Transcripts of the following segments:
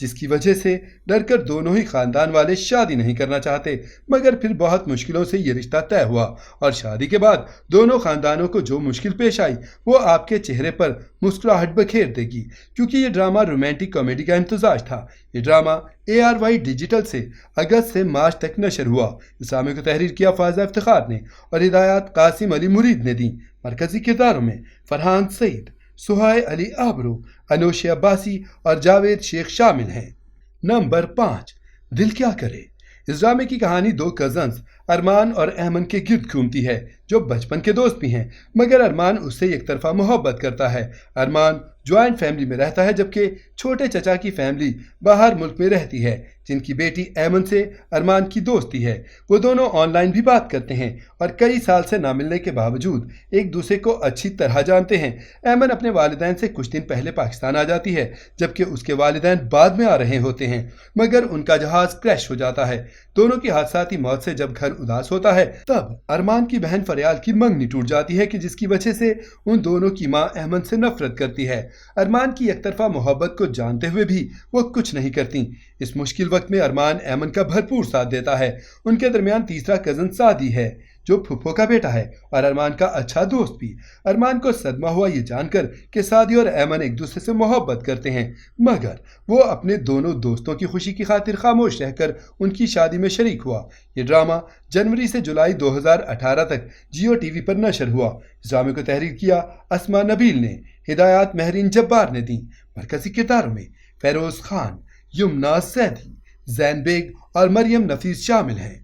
جس کی وجہ سے ڈر کر دونوں ہی خاندان والے شادی نہیں کرنا چاہتے، مگر پھر بہت مشکلوں سے یہ رشتہ طے ہوا اور شادی کے بعد دونوں خاندانوں کو جو مشکل پیش آئی وہ آپ کے چہرے پر مسکراہٹ بکھیر دے گی، کیونکہ یہ ڈرامہ رومانٹک کامیڈی کا امتزاج تھا۔ یہ ڈرامہ ARY ڈیجیٹل سے اگست سے مارچ تک نشر ہوا۔ اس ڈرامے کو تحریر کیا فائزہ افتخار نے اور ہدایات قاسم علی مرید نے دی۔ مرکزی کرداروں میں فرحان سعید، سہیل علی آبرو، انوشی عباسی اور جاوید شیخ شامل ہیں۔ نمبر 5، دل کیا کرے۔ اس ڈرامے کی کہانی دو کزنز ارمان اور ایمن کے گرد گھومتی ہے جو بچپن کے دوست بھی ہیں، مگر ارمان اس سے یک طرفہ محبت کرتا ہے۔ ارمان جوائنٹ فیملی میں رہتا ہے جبکہ چھوٹے چچا کی فیملی باہر ملک میں رہتی ہے، جن کی بیٹی ایمن سے ارمان کی دوستی ہے۔ وہ دونوں آن لائن بھی بات کرتے ہیں اور کئی سال سے نہ ملنے کے باوجود ایک دوسرے کو اچھی طرح جانتے ہیں۔ ایمن اپنے والدین سے کچھ دن پہلے پاکستان آ جاتی ہے جبکہ اس کے والدین بعد میں آ رہے ہوتے ہیں، مگر ان کا جہاز کریش ہو جاتا ہے۔ دونوں کی حادثاتی موت سے جب گھر اداس ہوتا ہے تب ارمان کی بہن فریال کی منگنی ٹوٹ جاتی ہے کہ جس کی وجہ سے ان دونوں کی ماں ایمن سے نفرت کرتی ہے۔ ارمان کی یک طرفہ محبت کو جانتے ہوئے بھی وہ کچھ نہیں کرتی۔ اس مشکل وقت میں ارمان ایمن کا بھرپور ساتھ دیتا ہے۔ ان کے درمیان تیسرا کزن سعدی ہے جو پھپھو کا بیٹا ہے اور ارمان کا اچھا دوست بھی۔ ارمان کو صدمہ ہوا یہ جان کر کہ سعدی اور ایمن ایک دوسرے سے محبت کرتے ہیں، مگر وہ اپنے دونوں دوستوں کی خوشی کی خاطر خاموش رہ کر ان کی شادی میں شریک ہوا۔ یہ ڈرامہ جنوری سے جولائی 2018 تک جیو ٹی وی پر نشر ہوا۔ اس ڈرامے کو تحریر کیا اسما نبیل نے، ہدایات مہرین جبار نے دی۔ مرکزی کرداروں میں فیروز خان، یمنا زیدی، زین بیگ اور مریم نفیس شامل ہیں۔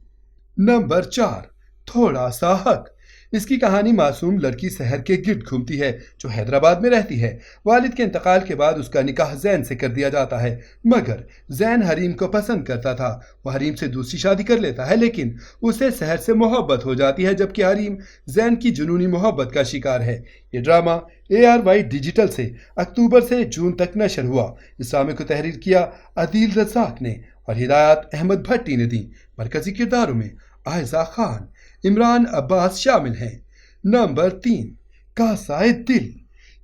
نمبر 4، تھوڑا سا حق۔ اس کی کہانی معصوم لڑکی سحر کے گرد گھومتی ہے جو حیدرآباد میں رہتی ہے۔ والد کے انتقال کے بعد اس کا نکاح زین سے کر دیا جاتا ہے، مگر زین حریم کو پسند کرتا تھا۔ وہ حریم سے دوسری شادی کر لیتا ہے لیکن اسے سحر سے محبت ہو جاتی ہے جبکہ حریم زین کی جنونی محبت کا شکار ہے۔ یہ ڈرامہ ARY ڈیجیٹل سے اکتوبر سے جون تک نشر ہوا۔ اس ڈرامے کو تحریر کیا عدیل رزاق نے اور ہدایات احمد بھٹی نے دی۔ مرکزی کرداروں میں آئزہ خان، عمران عباس شامل ہیں۔ نمبر 3، کاسائے دل۔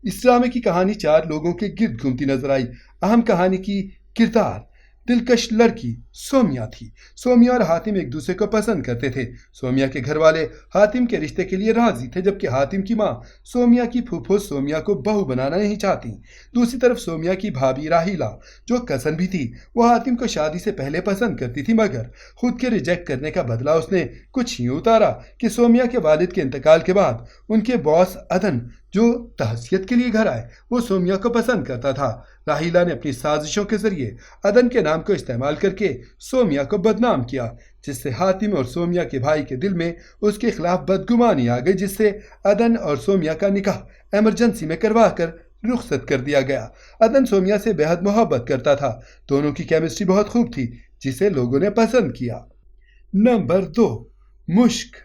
اس ڈرامے کی کہانی 4 لوگوں کے گرد گھومتی نظر آئی۔ اہم کہانی کی کردار دلکش لڑکی سومیا تھی۔ سومیا اور حاتم ایک دوسرے کو پسند کرتے تھے۔ سومیا کے گھر والے حاتم کے رشتے کے لیے راضی تھے جبکہ حاتم کی ماں سومیا کی پھوپھو سومیا کو بہو بنانا نہیں چاہتی۔ دوسری طرف سومیا کی بھابھی راہیلا جو کزن بھی تھی وہ حاتم کو شادی سے پہلے پسند کرتی تھی، مگر خود کے ریجیکٹ کرنے کا بدلہ اس نے کچھ یوں اتارا کہ سومیا کے والد کے انتقال کے بعد ان کے باس عدن جو تہذیت کے لیے گھر آئے وہ سومیا کو پسند کرتا تھا۔ راہیلا نے اپنی سازشوں کے ذریعے عدن کے نام کو استعمال کر کے سومیا کو بدنام کیا، جس سے حاتم اور سومیا کے بھائی کے دل میں اس کے خلاف بدگمانی آ گئی، جس سے عدن اور سومیا کا نکاح ایمرجنسی میں کروا کر رخصت کر دیا گیا۔ عدن سومیا سے بے حد محبت کرتا تھا، دونوں کی کیمسٹری بہت خوب تھی جسے لوگوں نے پسند کیا۔ نمبر 2، مشک۔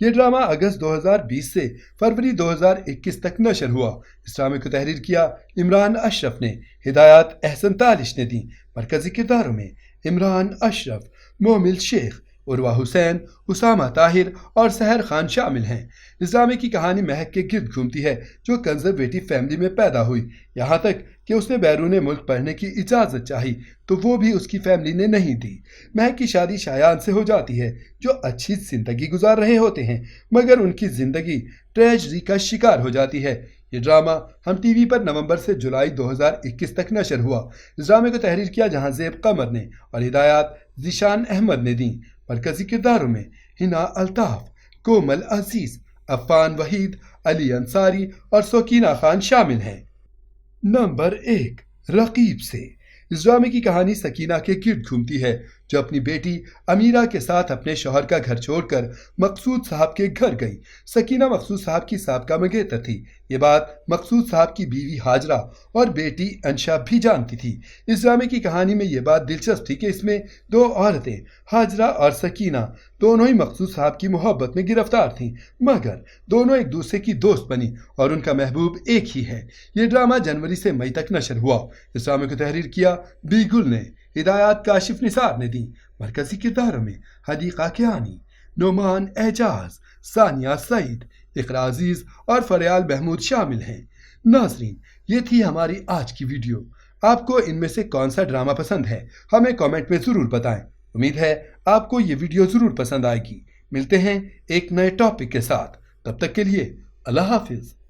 یہ ڈرامہ اگست 2020 سے فروری 2021 تک نشر ہوا۔ اس ڈرامے کو تحریر کیا عمران اشرف نے، ہدایات احسن تالش نے دی۔ مرکزی کرداروں میں عمران اشرف، مومل شیخ، عروہ حسین، اسامہ طاہر اور سحر خان شامل ہیں۔ اس ڈرامے کی کہانی مہک کے گرد گھومتی ہے جو کنزرویٹو فیملی میں پیدا ہوئی، یہاں تک کہ اس نے بیرون ملک پڑھنے کی اجازت چاہی تو وہ بھی اس کی فیملی نے نہیں دی۔ مہک کی شادی شایان سے ہو جاتی ہے جو اچھی زندگی گزار رہے ہوتے ہیں، مگر ان کی زندگی ٹریجڈی کا شکار ہو جاتی ہے۔ یہ ڈرامہ ہم ٹی وی پر نومبر سے جولائی 2021 تک نشر ہوا۔ اس ڈرامے کو تحریر کیا جہاں زیب قمر نے اور ہدایات ذیشان احمد نے دیں۔ مرکزی کرداروں میں ہنا الطاف، کومل عزیز، عفان وحید، علی انصاری اور سکینہ خان شامل ہیں۔ نمبر 1، رقیب سے۔ اس ڈرامے کی کہانی سکینہ کے گرد گھومتی ہے جو اپنی بیٹی امیرہ کے ساتھ اپنے شوہر کا گھر چھوڑ کر مقصود صاحب کے گھر گئی۔ سکینہ مقصود صاحب کی سابقہ منگیتر تھی، یہ بات مقصود صاحب کی بیوی ہاجرہ اور بیٹی انشا بھی جانتی تھی۔ اس ڈرامے کی کہانی میں یہ بات دلچسپ تھی کہ اس میں 2 عورتیں ہاجرہ اور سکینہ دونوں ہی مقصود صاحب کی محبت میں گرفتار تھیں، مگر دونوں ایک دوسرے کی دوست بنی اور ان کا محبوب ایک ہی ہے۔ یہ ڈرامہ جنوری سے مئی تک نشر ہوا۔ اس ڈرامے کو تحریر کیا بی گل نے، ہدایات کاشف نثار نے دی۔ مرکزی کرداروں میں حدیقہ کیانی، نعمان اعجاز، ثانیہ سعید، اقراء عزیز اور فریال محمود شامل ہیں۔ ناظرین، یہ تھی ہماری آج کی ویڈیو۔ آپ کو ان میں سے کون سا ڈرامہ پسند ہے ہمیں کامنٹ میں ضرور بتائیں۔ امید ہے آپ کو یہ ویڈیو ضرور پسند آئے گی۔ ملتے ہیں ایک نئے ٹاپک کے ساتھ، تب تک کے لیے اللہ حافظ۔